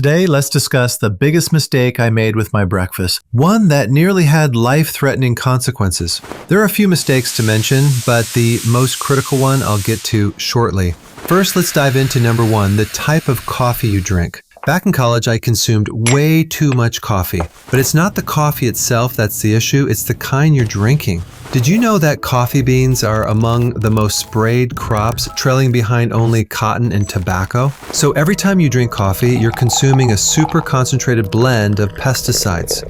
Today, let's discuss the biggest mistake I made with my breakfast, one that nearly had life-threatening consequences. There are a few mistakes to mention, but the most critical one I'll get to shortly. First, let's dive into number one, the type of coffee you drink. Back in college, I consumed way too much coffee, but it's not the coffee itself that's the issue, it's the kind you're drinking. Did you know that coffee beans are among the most sprayed crops, trailing behind only cotton and tobacco? So every time you drink coffee, you're consuming a super concentrated blend of pesticides.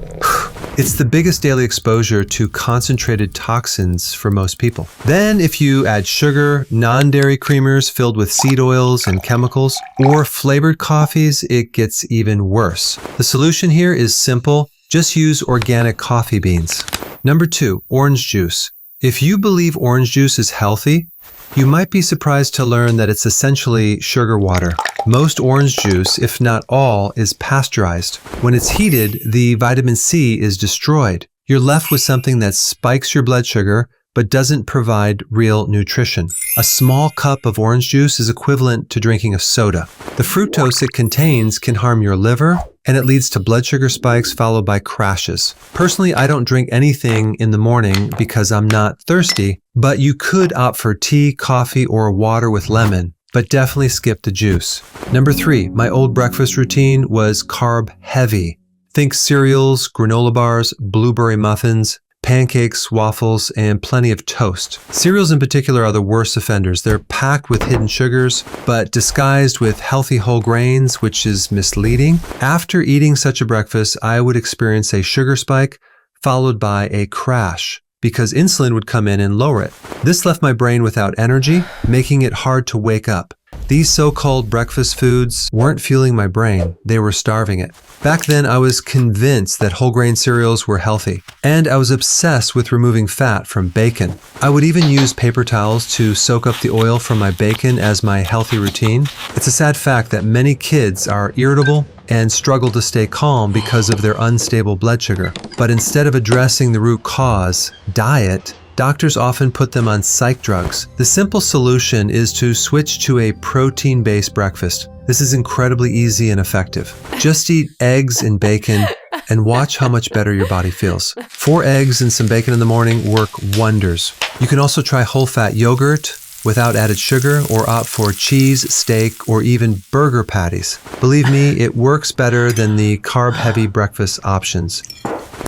It's the biggest daily exposure to concentrated toxins for most people. Then if you add sugar, non-dairy creamers filled with seed oils and chemicals, or flavored coffees, it gets even worse. The solution here is simple. Just use organic coffee beans. Number two, orange juice. If you believe orange juice is healthy, you might be surprised to learn that it's essentially sugar water. Most orange juice, if not all, is pasteurized. When it's heated, the vitamin C is destroyed. You're left with something that spikes your blood sugar, but doesn't provide real nutrition. A small cup of orange juice is equivalent to drinking a soda. The fructose it contains can harm your liver, and it leads to blood sugar spikes followed by crashes. Personally, I don't drink anything in the morning because I'm not thirsty, but you could opt for tea, coffee, or water with lemon, but definitely skip the juice. Number three, my old breakfast routine was carb heavy. Think cereals, granola bars, blueberry muffins, pancakes, waffles, and plenty of toast. Cereals in particular are the worst offenders. They're packed with hidden sugars, but disguised with healthy whole grains, which is misleading. After eating such a breakfast, I would experience a sugar spike followed by a crash because insulin would come in and lower it. This left my brain without energy, making it hard to wake up. These so-called breakfast foods weren't fueling my brain, they were starving it. Back then, I was convinced that whole grain cereals were healthy, and I was obsessed with removing fat from bacon. I would even use paper towels to soak up the oil from my bacon as my healthy routine. It's a sad fact that many kids are irritable and struggle to stay calm because of their unstable blood sugar. But instead of addressing the root cause, diet, doctors often put them on psych drugs. The simple solution is to switch to a protein-based breakfast. This is incredibly easy and effective. Just eat eggs and bacon and watch how much better your body feels. 4 eggs and some bacon in the morning work wonders. You can also try whole-fat yogurt without added sugar or opt for cheese, steak, or even burger patties. Believe me, it works better than the carb-heavy breakfast options.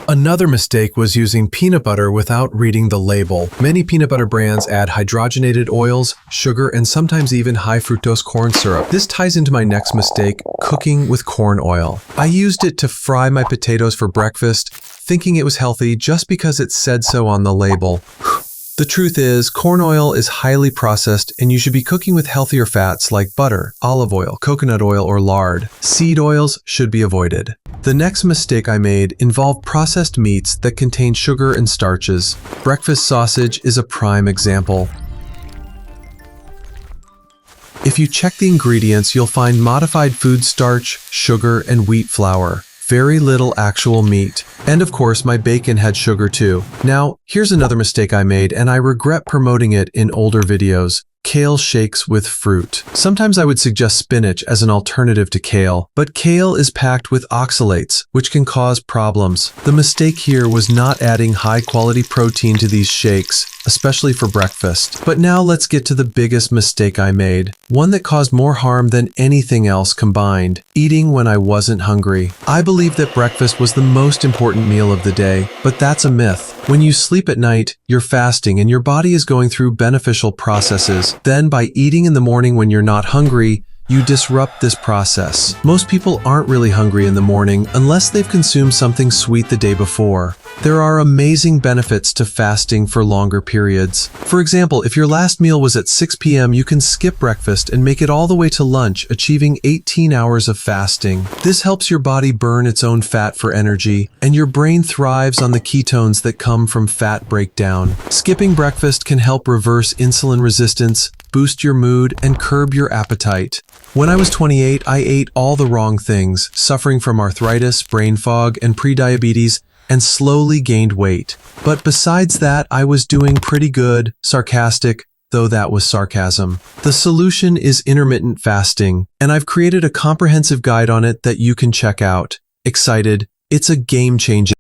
Another mistake was using peanut butter without reading the label. Many peanut butter brands add hydrogenated oils, sugar, and sometimes even high fructose corn syrup. This ties into my next mistake, cooking with corn oil. I used it to fry my potatoes for breakfast, thinking it was healthy just because it said so on the label. The truth is, corn oil is highly processed and you should be cooking with healthier fats like butter, olive oil, coconut oil, or lard. Seed oils should be avoided. The next mistake I made involved processed meats that contain sugar and starches. Breakfast sausage is a prime example. If you check the ingredients, you'll find modified food starch, sugar, and wheat flour. Very little actual meat. And of course, my bacon had sugar too. Now, here's another mistake I made, and I regret promoting it in older videos. Kale shakes with fruit. Sometimes I would suggest spinach as an alternative to kale, but kale is packed with oxalates, which can cause problems. The mistake here was not adding high-quality protein to these shakes, especially for breakfast. But now let's get to the biggest mistake I made, one that caused more harm than anything else combined, eating when I wasn't hungry. I believe that breakfast was the most important meal of the day, but that's a myth. When you sleep at night, you're fasting and your body is going through beneficial processes. Then by eating in the morning when you're not hungry, you disrupt this process. Most people aren't really hungry in the morning unless they've consumed something sweet the day before. There are amazing benefits to fasting for longer periods. For example, if your last meal was at 6 p.m., you can skip breakfast and make it all the way to lunch, achieving 18 hours of fasting. This helps your body burn its own fat for energy, and your brain thrives on the ketones that come from fat breakdown. Skipping breakfast can help reverse insulin resistance, boost your mood, and curb your appetite. When I was 28, I ate all the wrong things, suffering from arthritis, brain fog, and prediabetes, and slowly gained weight. But besides that, I was doing pretty good, sarcastic, though that was sarcasm. The solution is intermittent fasting, and I've created a comprehensive guide on it that you can check out. Excited? It's a game changer.